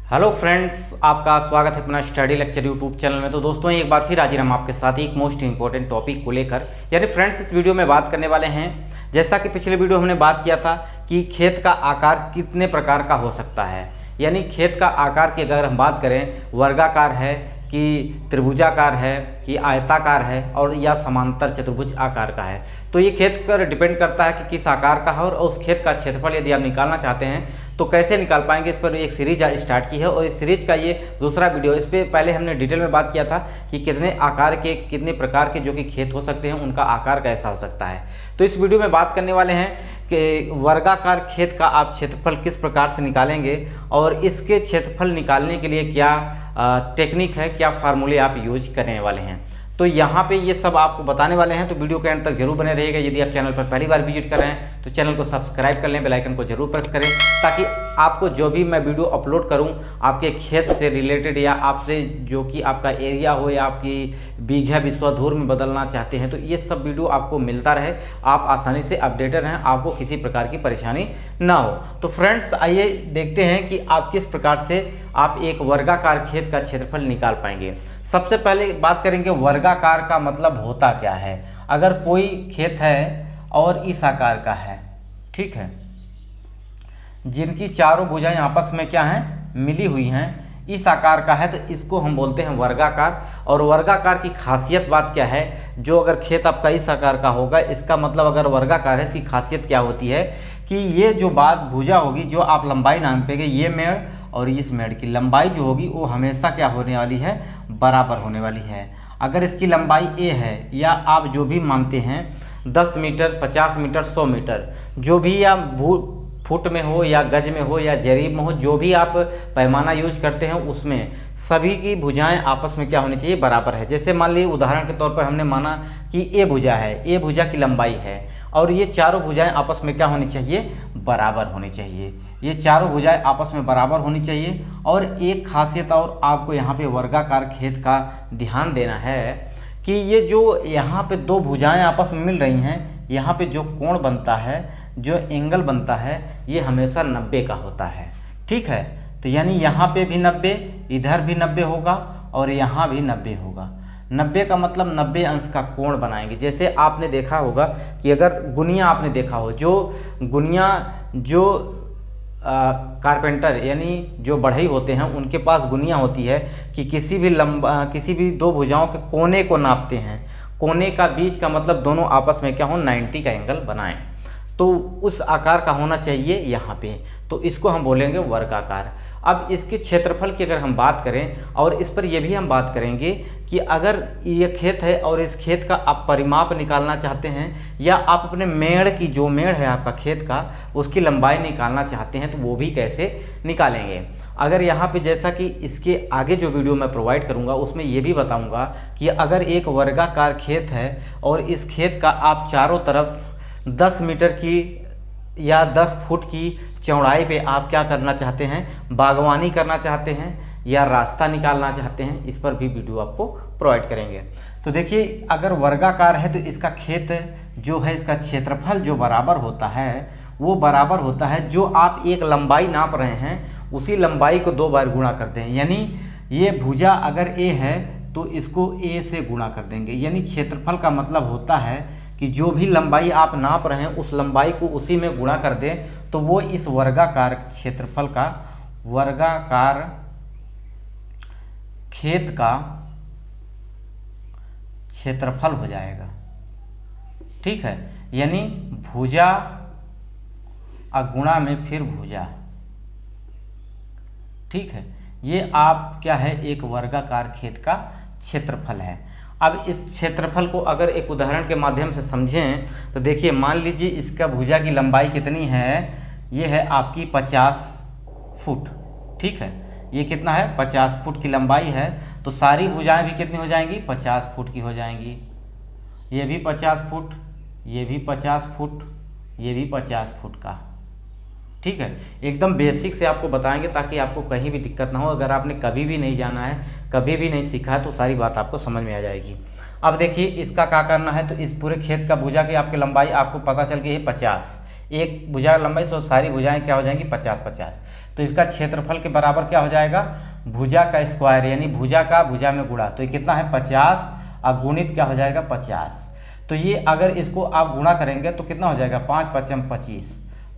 Hello friends, आपका स्वागत है अपना स्टडी लेक्चर यूट्यूब चैनल में। तो दोस्तों एक बार फिर हाजिर हम आपके साथ एक मोस्ट इंपॉर्टेंट टॉपिक को लेकर। यानी फ्रेंड्स इस वीडियो में बात करने वाले हैं, जैसा कि पिछले वीडियो हमने बात किया था कि खेत का आकार कितने प्रकार का हो सकता है। यानी खेत का आकार की अगर हम बात करें, वर्गाकार है कि त्रिभुजाकार है कि आयताकार है और या समांतर चतुर्भुज आकार का है। तो ये खेत पर डिपेंड करता है कि किस आकार का है और उस खेत का क्षेत्रफल यदि आप निकालना चाहते हैं तो कैसे निकाल पाएंगे। इस पर एक सीरीज स्टार्ट की है और इस सीरीज का ये दूसरा वीडियो। इस पर पहले हमने डिटेल में बात किया था कि कितने आकार के कितने प्रकार के जो कि खेत हो सकते हैं, उनका आकार कैसा हो सकता है। तो इस वीडियो में बात करने वाले हैं कि वर्गाकार खेत का आप क्षेत्रफल किस प्रकार से निकालेंगे और इसके क्षेत्रफल निकालने के लिए क्या टेक्निक है, क्या फार्मूले आप यूज करने वाले हैं। तो यहाँ पे ये सब आपको बताने वाले हैं, तो वीडियो के एंड तक जरूर बने रहिएगा। यदि आप चैनल पर पहली बार विजिट कर रहे हैं तो चैनल को सब्सक्राइब कर लें, बेल आइकन को जरूर प्रेस करें, ताकि आपको जो भी मैं वीडियो अपलोड करूँ आपके खेत से रिलेटेड या आपसे जो कि आपका एरिया हो या आपकी बीघा विश्वधूर में बदलना चाहते हैं, तो ये सब वीडियो आपको मिलता रहे, आप आसानी से अपडेटेड रहें, आपको किसी प्रकार की परेशानी ना हो। तो फ्रेंड्स आइए देखते हैं कि आप किस प्रकार से आप एक वर्गाकार खेत का क्षेत्रफल निकाल पाएंगे। सबसे पहले बात करेंगे वर्गाकार का मतलब होता क्या है। अगर कोई खेत है और इस आकार का है, ठीक है, जिनकी चारों भुजाएं आपस में क्या हैं, मिली हुई हैं, इस आकार का है, तो इसको हम बोलते हैं वर्गाकार। और वर्गाकार की खासियत बात क्या है, जो अगर खेत आपका इस आकार का होगा, इसका मतलब अगर वर्गाकार है, इसकी खासियत क्या होती है कि ये जो बात भुजा होगी, जो आप लंबाई नापेंगे, ये मेड़ और इस मेड़ की लंबाई जो होगी वो हमेशा क्या होने वाली है, बराबर होने वाली है। अगर इसकी लंबाई a है, या आप जो भी मानते हैं 10 मीटर, 50 मीटर, 100 मीटर, जो भी या फुट में हो या गज में हो या जरीब में हो, जो भी आप पैमाना यूज करते हैं उसमें सभी की भुजाएं आपस में क्या होनी चाहिए, बराबर है। जैसे मान लीजिए उदाहरण के तौर पर हमने माना कि ए भुजा है, ए भुजा की लंबाई है और ये चारों भुजाएं आपस में क्या होनी चाहिए, बराबर होनी चाहिए। ये चारों भुजाएं आपस में बराबर होनी चाहिए। और एक खासियत और आपको यहाँ पे वर्गाकार खेत का ध्यान देना है कि ये जो यहाँ पे दो भुजाएं आपस में मिल रही हैं, यहाँ पे जो कोण बनता है, जो एंगल बनता है, ये हमेशा 90 का होता है, ठीक है। तो यानी यहाँ पे भी 90, इधर भी 90 होगा और यहाँ भी 90 होगा। 90 का मतलब 90 अंश का कोण बनाएंगे। जैसे आपने देखा होगा कि अगर गुनिया आपने देखा हो, जो गुनिया जो कारपेंटर यानी जो बढ़ई होते हैं उनके पास गुनिया होती है कि किसी भी दो भुजाओं के कोने को नापते हैं, कोने का बीच का मतलब दोनों आपस में क्या हो, 90 का एंगल बनाएं, तो उस आकार का होना चाहिए यहाँ पे। तो इसको हम बोलेंगे वर्गाकार। अब इसके क्षेत्रफल की अगर हम बात करें, और इस पर यह भी हम बात करेंगे कि अगर ये खेत है और इस खेत का आप परिमाप निकालना चाहते हैं, या आप अपने मेड़ की, जो मेड़ है आपका खेत का, उसकी लंबाई निकालना चाहते हैं, तो वो भी कैसे निकालेंगे। अगर यहाँ पे जैसा कि इसके आगे जो वीडियो मैं प्रोवाइड करूँगा उसमें ये भी बताऊँगा कि अगर एक वर्गाकार खेत है और इस खेत का आप चारों तरफ 10 मीटर की या 10 फुट की चौड़ाई पे आप क्या करना चाहते हैं, बागवानी करना चाहते हैं या रास्ता निकालना चाहते हैं, इस पर भी वीडियो आपको प्रोवाइड करेंगे। तो देखिए अगर वर्गाकार है तो इसका खेत जो है, इसका क्षेत्रफल जो बराबर होता है वो बराबर होता है, जो आप एक लंबाई नाप रहे हैं उसी लंबाई को 2 बार गुणा करते हैं। यानी ये भुजा अगर a है तो इसको a से गुणा कर देंगे। यानी क्षेत्रफल का मतलब होता है कि जो भी लंबाई आप नाप रहे हैं उस लंबाई को उसी में गुणा कर दें, तो वो इस वर्गाकार क्षेत्रफल का, वर्गाकार खेत का क्षेत्रफल हो जाएगा, ठीक है। यानी भुजा गुणा में फिर भुजा, ठीक है। ये आप क्या है, एक वर्गाकार खेत का क्षेत्रफल है। अब इस क्षेत्रफल को अगर एक उदाहरण के माध्यम से समझें तो देखिए, मान लीजिए इसका भुजा की लंबाई कितनी है, ये है आपकी 50 फुट, ठीक है। ये कितना है, 50 फुट की लंबाई है, तो सारी भुजाएं भी कितनी हो जाएंगी, 50 फुट की हो जाएंगी। ये भी 50 फुट, ये भी 50 फुट, ये भी 50 फुट का, ठीक है। एकदम बेसिक से आपको बताएंगे ताकि आपको कहीं भी दिक्कत ना हो। अगर आपने कभी भी नहीं जाना है, कभी भी नहीं सीखा है, तो सारी बात आपको समझ में आ जाएगी। अब देखिए इसका क्या करना है, तो इस पूरे खेत का भुजा की आपकी लंबाई आपको पता चल गई है 50, एक भुजा लंबाई, सो सारी भुजाएं क्या हो जाएंगी, 50 50। तो इसका क्षेत्रफल के बराबर क्या हो जाएगा, भुजा का स्क्वायर, यानी भुजा का भुजा में गुणा, तो ये कितना है 50 और गुणित क्या हो जाएगा 50। तो ये अगर इसको आप गुणा करेंगे तो कितना हो जाएगा 5 पचम 25,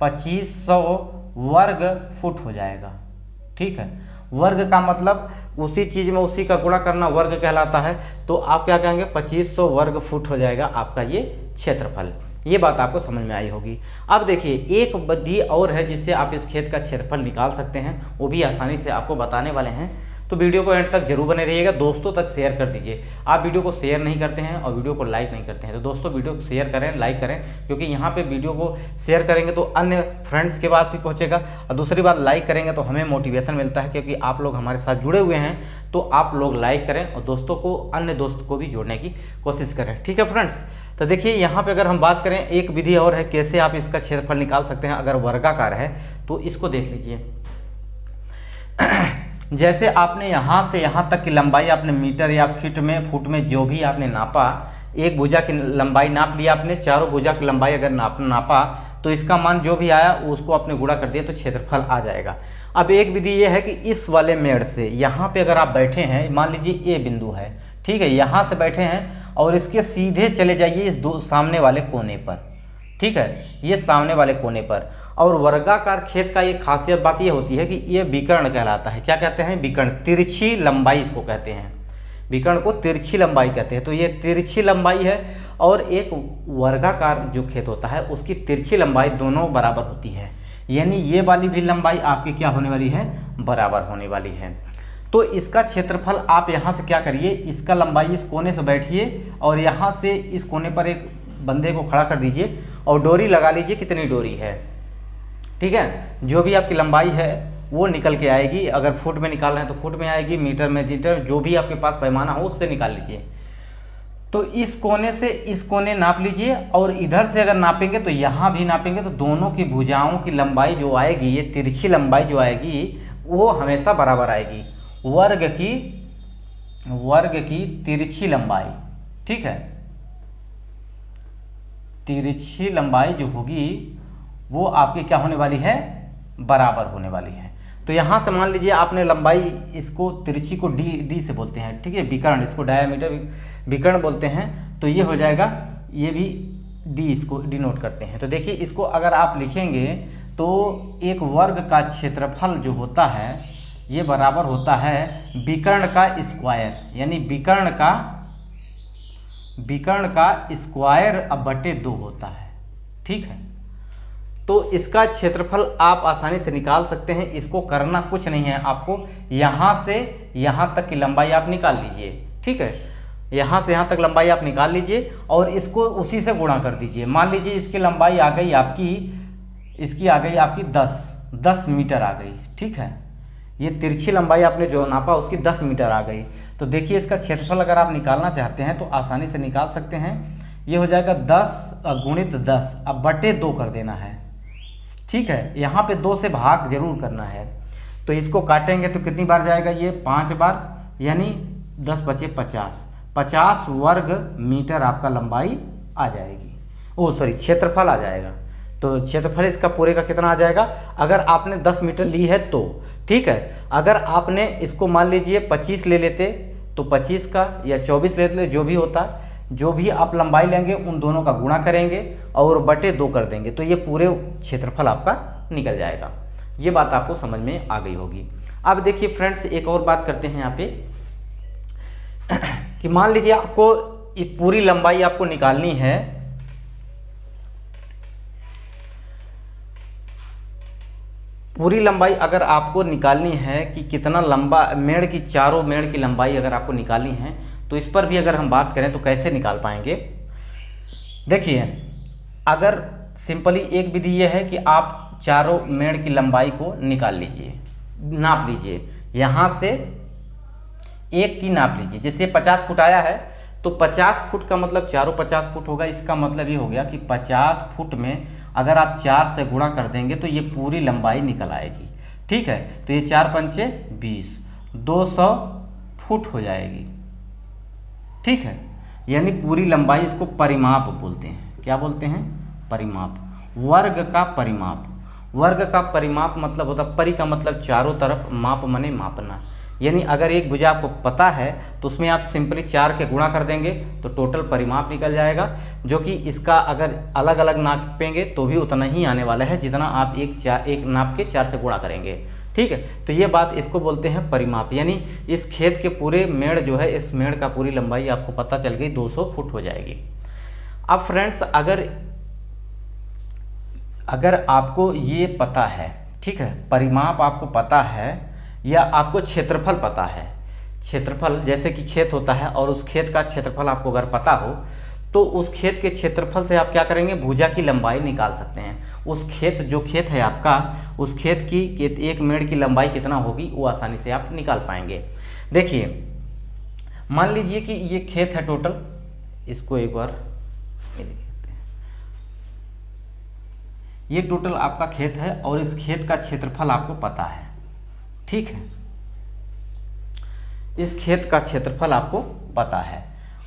2500 वर्ग फुट हो जाएगा। ठीक है, वर्ग का मतलब उसी चीज में उसी का गुणा करना वर्ग कहलाता है। तो आप क्या कहेंगे 2500 वर्ग फुट हो जाएगा आपका ये क्षेत्रफल। ये बात आपको समझ में आई होगी। अब देखिए एक विधि और है जिससे आप इस खेत का क्षेत्रफल निकाल सकते हैं, वो भी आसानी से आपको बताने वाले हैं। तो वीडियो को एंड तक जरूर बने रहिएगा, दोस्तों तक शेयर कर दीजिए। आप वीडियो को शेयर नहीं करते हैं और वीडियो को लाइक नहीं करते हैं, तो दोस्तों वीडियो को शेयर करें, लाइक करें, क्योंकि यहाँ पे वीडियो को शेयर करेंगे तो अन्य फ्रेंड्स के पास भी पहुँचेगा, और दूसरी बात लाइक करेंगे तो हमें मोटिवेशन मिलता है, क्योंकि आप लोग हमारे साथ जुड़े हुए हैं। तो आप लोग लाइक करें और दोस्तों को, अन्य दोस्त को भी जोड़ने की कोशिश करें। ठीक है फ्रेंड्स, तो देखिए यहाँ पे अगर हम बात करें एक विधि और है कैसे आप इसका क्षेत्रफल निकाल सकते हैं अगर वर्गाकार है, तो इसको देख लीजिए। जैसे आपने यहाँ से यहाँ तक की लंबाई आपने मीटर या फीट में फुट में जो भी आपने नापा, एक भुजा की लंबाई नाप लिया आपने, चारों भुजा की लंबाई अगर नापा तो इसका मान जो भी आया उसको आपने गुणा कर दिया तो क्षेत्रफल आ जाएगा। अब एक विधि ये है कि इस वाले मेड़ से यहाँ पे अगर आप बैठे हैं, मान लीजिए ए बिंदु है, ठीक है, यहाँ से बैठे हैं और इसके सीधे चले जाइए इस सामने वाले कोने पर, ठीक है, ये सामने वाले कोने पर। और वर्गाकार खेत का ये खासियत बात ये होती है कि ये विकर्ण कहलाता है। क्या कहते हैं, विकर्ण, तिरछी लंबाई इसको कहते हैं, विकर्ण को तिरछी लंबाई कहते हैं। तो ये तिरछी लंबाई है और एक वर्गाकार जो खेत होता है उसकी तिरछी लंबाई दोनों बराबर होती है, यानी ये वाली भी लंबाई आपकी क्या होने वाली है, बराबर होने वाली है। तो इसका क्षेत्रफल आप यहाँ से क्या करिए, इसका लंबाई इस कोने से बैठिए और यहाँ से इस कोने पर एक बंदे को खड़ा कर दीजिए और डोरी लगा लीजिए, कितनी डोरी है, ठीक है, जो भी आपकी लंबाई है वो निकल के आएगी। अगर फुट में निकाल रहे हैं तो फुट में आएगी, मीटर में मीटर, जो भी आपके पास पैमाना हो उससे निकाल लीजिए। तो इस कोने से इस कोने नाप लीजिए और इधर से अगर नापेंगे तो यहाँ भी नापेंगे, तो दोनों की भुजाओं की लंबाई जो आएगी, ये तिरछी लंबाई जो आएगी वो हमेशा बराबर आएगी, वर्ग की तिरछी लंबाई, ठीक है, तिरछी लंबाई जो होगी वो आपकी क्या होने वाली है, बराबर होने वाली है। तो यहाँ से मान लीजिए आपने लंबाई, इसको तिरछी को डी से बोलते हैं, ठीक है, विकर्ण, इसको डायामीटर विकर्ण बोलते हैं। तो ये हो जाएगा, ये भी डी, इसको डिनोट करते हैं। तो देखिए इसको अगर आप लिखेंगे तो एक वर्ग का क्षेत्रफल जो होता है ये बराबर होता है विकर्ण का स्क्वायर, यानी विकर्ण का स्क्वायर अब बटे 2 होता है, ठीक है। तो इसका क्षेत्रफल आप आसानी से निकाल सकते हैं, इसको करना कुछ नहीं है आपको, यहाँ से यहाँ तक की लंबाई आप निकाल लीजिए, ठीक है, यहाँ से यहाँ तक लंबाई आप निकाल लीजिए और इसको उसी से गुणा कर दीजिए। मान लीजिए इसकी लंबाई आ गई आपकी, इसकी आ गई आपकी 10 मीटर आ गई, ठीक है, ये तिरछी लंबाई आपने जो नापा उसकी 10 मीटर आ गई। तो देखिए इसका क्षेत्रफल अगर आप निकालना चाहते हैं तो आसानी से निकाल सकते हैं। ये हो जाएगा 10 गुणित 10, अब बटे 2 कर देना है, ठीक है, यहाँ पे 2 से भाग जरूर करना है। तो इसको काटेंगे तो कितनी बार जाएगा, ये 5 बार, यानी 10 बचे 50 वर्ग मीटर आपका लंबाई आ जाएगी, क्षेत्रफल आ जाएगा। तो क्षेत्रफल इसका पूरे का कितना आ जाएगा, अगर आपने 10 मीटर ली है तो, ठीक है। अगर आपने इसको मान लीजिए 25 ले लेते तो 25 का, या 24 ले लेते, जो भी होता, जो भी आप लंबाई लेंगे उन दोनों का गुणा करेंगे और बटे 2 कर देंगे, तो ये पूरे क्षेत्रफल आपका निकल जाएगा। ये बात आपको समझ में आ गई होगी। अब देखिए फ्रेंड्स एक और बात करते हैं यहाँ पे कि मान लीजिए आपको ये पूरी लंबाई आपको निकालनी है, पूरी लंबाई अगर आपको निकालनी है कि कितना लंबा मेड़ की, चारों मेड़ की लंबाई अगर आपको निकालनी है तो इस पर भी अगर हम बात करें तो कैसे निकाल पाएंगे। देखिए अगर सिंपली एक विधि ये है कि आप चारों मेड़ की लंबाई को निकाल लीजिए, नाप लीजिए, यहाँ से एक की नाप लीजिए। जैसे 50 फुट आया है तो 50 फुट का मतलब चारों 50 फुट होगा। इसका मतलब ये हो गया कि 50 फुट में अगर आप 4 से गुणा कर देंगे तो ये पूरी लंबाई निकल आएगी, ठीक है। तो ये 4 पंचे 20, 200 फुट हो जाएगी, ठीक है, यानी पूरी लंबाई, इसको परिमाप बोलते हैं। क्या बोलते हैं, परिमाप, वर्ग का परिमाप। वर्ग का परिमाप मतलब होता है, परि का मतलब चारों तरफ, माप मने मापना। यानी अगर एक भुजा आपको पता है तो उसमें आप सिंपली 4 के गुणा कर देंगे तो टोटल परिमाप निकल जाएगा, जो कि इसका अगर अलग अलग नापेंगे तो भी उतना ही आने वाला है जितना आप एक नाप के 4 से गुणा करेंगे। ठीक है, तो ये बात, इसको बोलते हैं परिमाप। यानी इस खेत के पूरे मेड़ जो है, इस मेड़ का पूरी लंबाई आपको पता चल गई 200 फुट हो जाएगी। अब फ्रेंड्स अगर आपको ये पता है, ठीक है, परिमाप आपको पता है या आपको क्षेत्रफल पता है, क्षेत्रफल जैसे कि खेत होता है और उस खेत का क्षेत्रफल आपको अगर पता हो तो उस खेत के क्षेत्रफल से आप क्या करेंगे, भुजा की लंबाई निकाल सकते हैं। उस खेत जो खेत है आपका, उस खेत की एक मेड़ की लंबाई कितना होगी वो आसानी से आप निकाल पाएंगे। देखिए मान लीजिए कि ये खेत है टोटल, इसको एक बार ये टोटल आपका खेत है और इस खेत का क्षेत्रफल आपको पता है। ठीक है, इस खेत का क्षेत्रफल आपको पता है।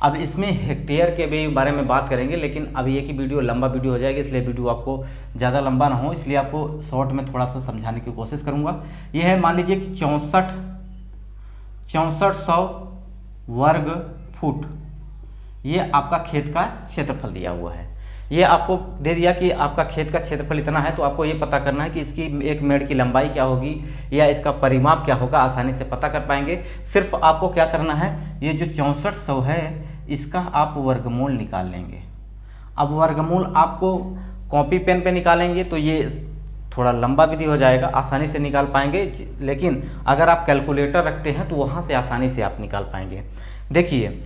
अब इसमें हेक्टेयर के भी बारे में बात करेंगे, लेकिन अभी एक ही वीडियो लंबा वीडियो हो जाएगा, इसलिए वीडियो आपको ज़्यादा लंबा ना हो, इसलिए आपको शॉर्ट में थोड़ा सा समझाने की कोशिश करूंगा। यह है, मान लीजिए कि 6400 वर्ग फुट ये आपका खेत का क्षेत्रफल दिया हुआ है। ये आपको दे दिया कि आपका खेत का क्षेत्रफल इतना है, तो आपको ये पता करना है कि इसकी एक मेड़ की लंबाई क्या होगी या इसका परिमाप क्या होगा, आसानी से पता कर पाएंगे। सिर्फ आपको क्या करना है, ये जो 6400 है इसका आप वर्गमूल निकाल लेंगे। अब वर्गमूल आपको कॉपी पेन पे निकालेंगे तो ये थोड़ा लंबा विधि हो जाएगा, आसानी से निकाल पाएंगे, लेकिन अगर आप कैलकुलेटर रखते हैं तो वहाँ से आसानी से आप निकाल पाएंगे। देखिए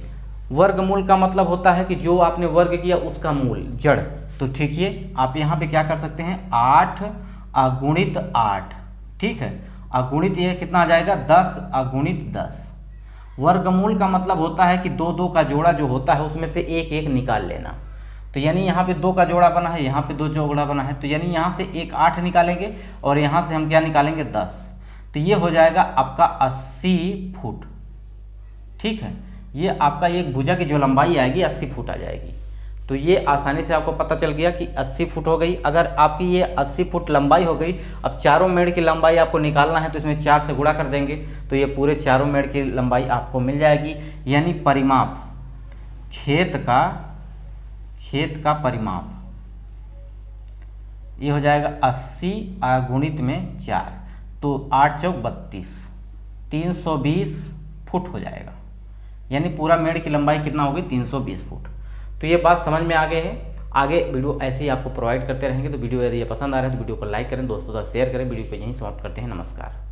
वर्गमूल का मतलब होता है कि जो आपने वर्ग किया उसका मूल, जड़। तो ठीक है, आप यहाँ पे क्या कर सकते हैं, 8 अगुणित 8, ठीक है, अगुणित ये कितना आ जाएगा, 10 अगुणित 10। वर्गमूल का मतलब होता है कि 2 का जोड़ा जो होता है उसमें से एक निकाल लेना। तो यानी यहाँ पे 2 का जोड़ा बना है, यहाँ पे 2 जोड़ा बना है, तो यानी यहाँ से एक 8 निकालेंगे और यहाँ से हम क्या निकालेंगे, 10। तो ये हो जाएगा आपका 80 फुट। ठीक है, ये आपका एक भुजा की जो लंबाई आएगी 80 फुट आ जाएगी। तो ये आसानी से आपको पता चल गया कि 80 फुट हो गई। अगर आपकी ये 80 फुट लंबाई हो गई, अब चारों मेड़ की लंबाई आपको निकालना है तो इसमें 4 से गुणा कर देंगे तो ये पूरे चारों मेड़ की लंबाई आपको मिल जाएगी। यानी परिमाप, खेत का परिमाप ये हो जाएगा 80 गुणित में 4, तो 8 चौक 32, 320 फुट हो जाएगा। यानी पूरा मेड़ की लंबाई कितना होगी, 320 फुट। तो ये बात समझ में आ गई है। आगे वीडियो ऐसे ही आपको प्रोवाइड करते रहेंगे। तो वीडियो यदि पसंद आ रहा है तो वीडियो को लाइक करें, दोस्तों तक शेयर करें। वीडियो को यहीं समाप्त करते हैं। नमस्कार।